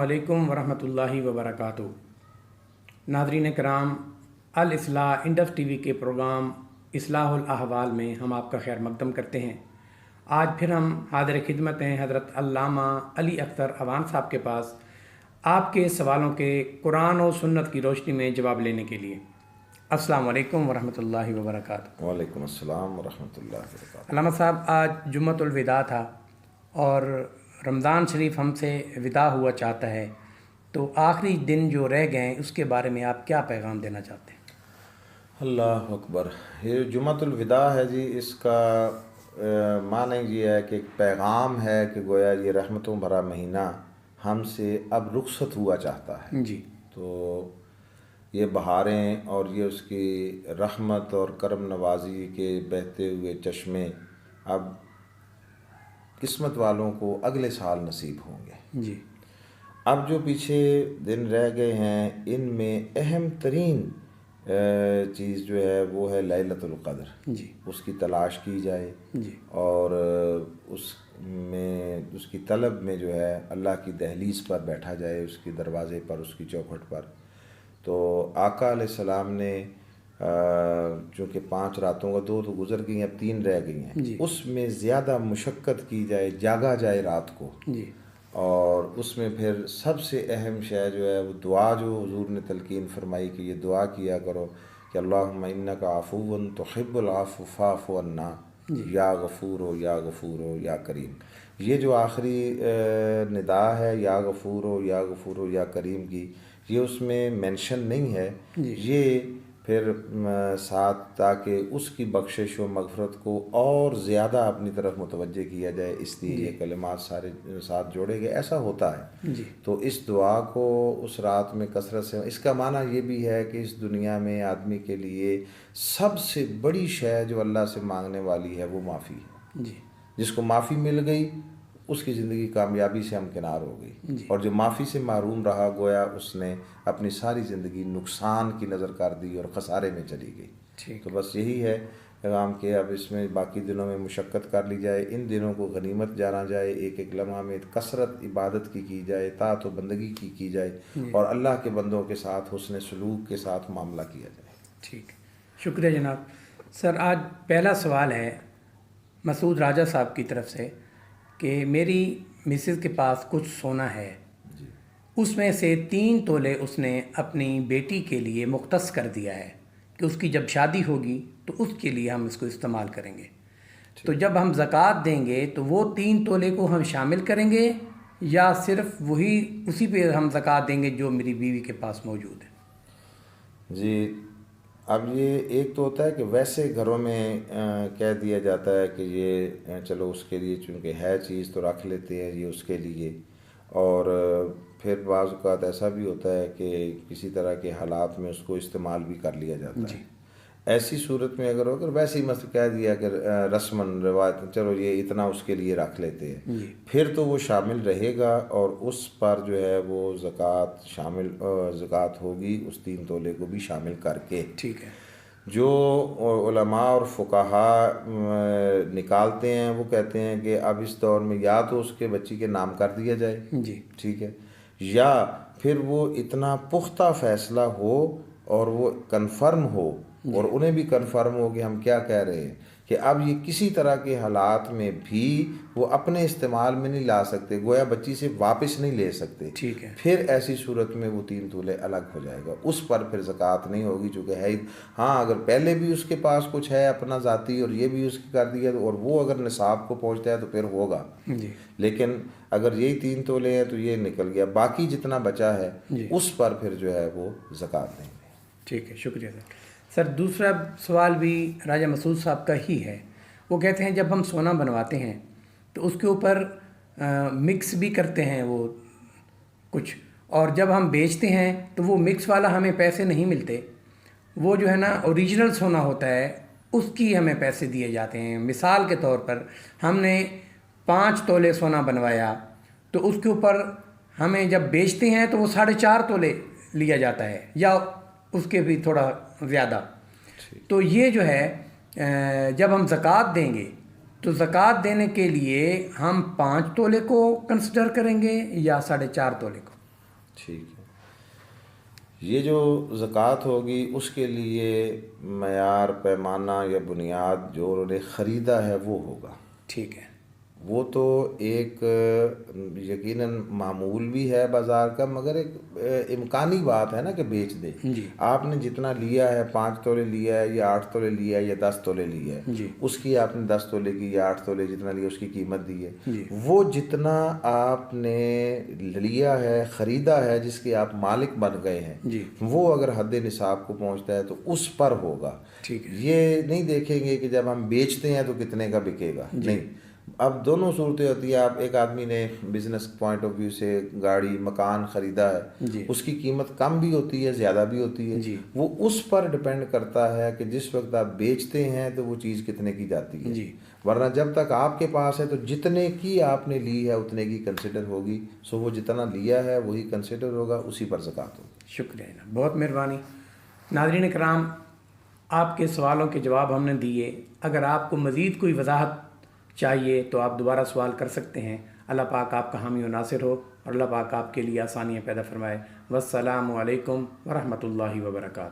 अस्सलामुअलैकुम वरहमतुल्लाहि वबरकातुहू। नाज़रीन कराम, अल इस्लाह इंडस टीवी के प्रोग्राम इस्लाहुल अहवाल में हम आपका खैर मकदम करते हैं। आज फिर हम हाज़िर खिदमत हैं हज़रत अल्लामा अली अख्तर अवान साहब के पास आपके सवालों के कुरान और सुन्नत की रोशनी में जवाब लेने के लिए। अस्सलामु अलैकुम वरहमतुल्लाहि वबरकातुहू। वालेकुम अस्सलाम वरहमतुल्लाहि वबरकातुहू। अल्लामा साहब, आज जुम्मतुल विदा था और रमज़ान शरीफ हमसे विदा हुआ चाहता है, तो आखिरी दिन जो रह गए उसके बारे में आप क्या पैगाम देना चाहते हैं? अल्लाह अकबर। ये जुम्मतुल विदा है जी, इसका माने ये है कि एक पैगाम है कि गोया ये रहमतों भरा महीना हमसे अब रुखसत हुआ चाहता है। जी। तो ये बहारें और ये उसकी रहमत और करम नवाजी के बहते हुए चश्मे अब किस्मत वालों को अगले साल नसीब होंगे। जी। अब जो पीछे दिन रह गए हैं, इनमें अहम तरीन चीज़ जो है वो है लैलतुल क़द्र। जी। उसकी तलाश की जाए जी। और उसमें उसकी तलब में जो है अल्लाह की दहलीज पर बैठा जाए, उसके दरवाज़े पर, उसकी चौखट पर। तो आका अलैहिस्सलाम ने चूँकि 5 रातों का 2 तो गुज़र गई, अब 3 रह गई हैं, उसमें ज़्यादा मुशक्क़त की जाए, जागा जाए रात को। जी। और उसमें फिर सबसे अहम शय जो है वो दुआ, जो हुज़ूर ने तलकीन फरमाई कि ये दुआ किया करो कि अल्लाहुम्मा इन्नका अफ़ुव्वुन तुहिब्बुल अफ़्व फ़अफ़ु अन्ना या गफ़ूरो या गफ़ूरो या करीम। ये जो आखिरी निदा है या गफ़ूरो या गफ़ूरो या करीम की, ये उसमें मेंशन नहीं है। ये फिर साथ ताकि उसकी बख्शिश व मग़फ़रत को और ज़्यादा अपनी तरफ मुतवज्जे किया जाए, इसलिए ये कलिमात सारे साथ जोड़े गए। ऐसा होता है। तो इस दुआ को उस रात में कसरत से, इसका माना ये भी है कि इस दुनिया में आदमी के लिए सबसे बड़ी शय जो अल्लाह से मांगने वाली है वो माफ़ी है। जी। जिसको माफ़ी मिल गई उसकी ज़िंदगी कामयाबी से हमकिनार हो गई, और जो माफ़ी से महरूम रहा गोया उसने अपनी सारी ज़िंदगी नुकसान की नज़र कर दी और ख़सारे में चली गई। तो बस यही है पैगाम के अब इसमें बाकी दिनों में मुशक्क़त कर ली जाए, इन दिनों को गनीमत जाना जाए, एक एक लम्हा में कसरत इबादत की जाए, ताअत व बंदगी की जाए और अल्लाह के बंदों के साथ हुस्न सलूक के साथ मामला किया जाए। ठीक, शुक्रिया जनाब। सर, आज पहला सवाल है मसूद राजा साहब की तरफ से कि मेरी मिसेज़ के पास कुछ सोना है, उसमें से 3 तोले उसने अपनी बेटी के लिए मुख्तस कर दिया है कि उसकी जब शादी होगी तो उसके लिए हम इसको इस्तेमाल करेंगे। तो जब हम ज़कात देंगे तो वो 3 तोले को हम शामिल करेंगे या सिर्फ वही उसी पे हम ज़कात देंगे जो मेरी बीवी के पास मौजूद है? जी, अब ये एक तो होता है कि वैसे घरों में कह दिया जाता है कि ये चलो उसके लिए चूँकि है चीज़ तो रख लेते हैं ये उसके लिए, और फिर बाज़ औक़ात ऐसा भी होता है कि किसी तरह के हालात में उसको इस्तेमाल भी कर लिया जाता है। ऐसी सूरत में अगर वैसे ही मतलब कह दिया कि रस्मन रिवायत चलो ये इतना उसके लिए रख लेते हैं, फिर तो वो शामिल रहेगा और उस पर जो है वो ज़कात होगी उस 3 तोले को भी शामिल करके। ठीक है। जो उलमा और फुकाहा निकालते हैं वो कहते हैं कि अब इस दौर में या तो उसके बच्ची के नाम कर दिया जाए, जी ठीक है, या फिर वो इतना पुख्ता फ़ैसला हो और वो कन्फर्म हो और उन्हें भी कन्फर्म हो कि हम क्या कह रहे हैं कि अब ये किसी तरह के हालात में भी वो अपने इस्तेमाल में नहीं ला सकते, गोया बच्ची से वापस नहीं ले सकते। ठीक है। फिर ऐसी सूरत में वो 3 तोले अलग हो जाएगा, उस पर फिर ज़कात नहीं होगी चूँकि है। हाँ, अगर पहले भी उसके पास कुछ है अपना ज़ाती और ये भी उसकी कर दिया और वो अगर निसाब को पहुँचता है तो फिर होगा। लेकिन अगर यही 3 तोले हैं तो ये निकल गया, बाकी जितना बचा है उस पर फिर जो है वो ज़कात देंगे। ठीक है, शुक्रिया सर। दूसरा सवाल भी राजा मसूद साहब का ही है। वो कहते हैं जब हम सोना बनवाते हैं तो उसके ऊपर मिक्स भी करते हैं वो कुछ, और जब हम बेचते हैं तो वो मिक्स वाला हमें पैसे नहीं मिलते, वो जो है ना ओरिजिनल सोना होता है उसकी हमें पैसे दिए जाते हैं। मिसाल के तौर पर हमने 5 तोले सोना बनवाया तो उसके ऊपर हमें जब बेचते हैं तो वो 4.5 तोले लिया जाता है या उसके भी थोड़ा ज़्यादा। तो ये जो है जब हम ज़कात देंगे तो ज़कात देने के लिए हम 5 तोले को कंसिडर करेंगे या 4.5 तोले को? ٹھیک ہے. یہ جو زکوٰۃ ہوگی اس کے لیے معیار، پیمانہ یا بنیاد جو انہوں نے خریدا ہے وہ ہوگا. ٹھیک ہے. وہ تو ایک یقیناً معمول بھی ہے بازار کا، مگر ایک امکانی بات ہے نا کہ بیچ دے. جی. آپ نے جتنا لیا ہے 5 تولے لیا ہے یا 8 تولے لیا ہے یا 10 تولے لیا ہے، جی. اس کی آپ نے 10 تولے کی یا 8 تولے جتنا لیا اس کی قیمت دی ہے. جی. وہ جتنا آپ نے لیا ہے، خریدا ہے، جس کے آپ مالک بن گئے ہیں، جی. وہ اگر حد نصاب کو پہنچتا ہے تو اس پر ہوگا. ٹھیک ہے. یہ نہیں دیکھیں گے کہ جب ہم بیچتے ہیں تو کتنے کا بکے گا. نہیں، اب دونوں صورتیں ہوتی ہیں. آپ ایک آدمی نے بزنس پوائنٹ آف ویو سے گاڑی، مکان خریدا ہے، جی. اس کی قیمت کم بھی ہوتی ہے، زیادہ بھی ہوتی ہے. جی. وہ اس پر ڈپینڈ کرتا ہے کہ جس وقت آپ بیچتے ہیں تو وہ چیز کتنے کی جاتی ہے. جی. ورنہ جب تک آپ کے پاس ہے تو جتنے کی آپ نے لی ہے اتنے کی کنسیڈر ہوگی. سو وہ جتنا لیا ہے وہی کنسیڈر ہوگا، اسی پر زکوٰۃ ہوگی. شکریہ جناب، بہت مہربانی. ناظرین کرام، آپ کے سوالوں کے جواب ہم نے دیے. اگر آپ کو مزید کوئی وضاحت چاہیے تو آپ دوبارہ سوال کر سکتے ہیں. اللہ پاک آپ کا حامی و ناصر ہو اور اللہ پاک آپ کے لیے آسانیاں پیدا فرمائے. والسلام علیکم ورحمۃ اللہ وبرکاتہ.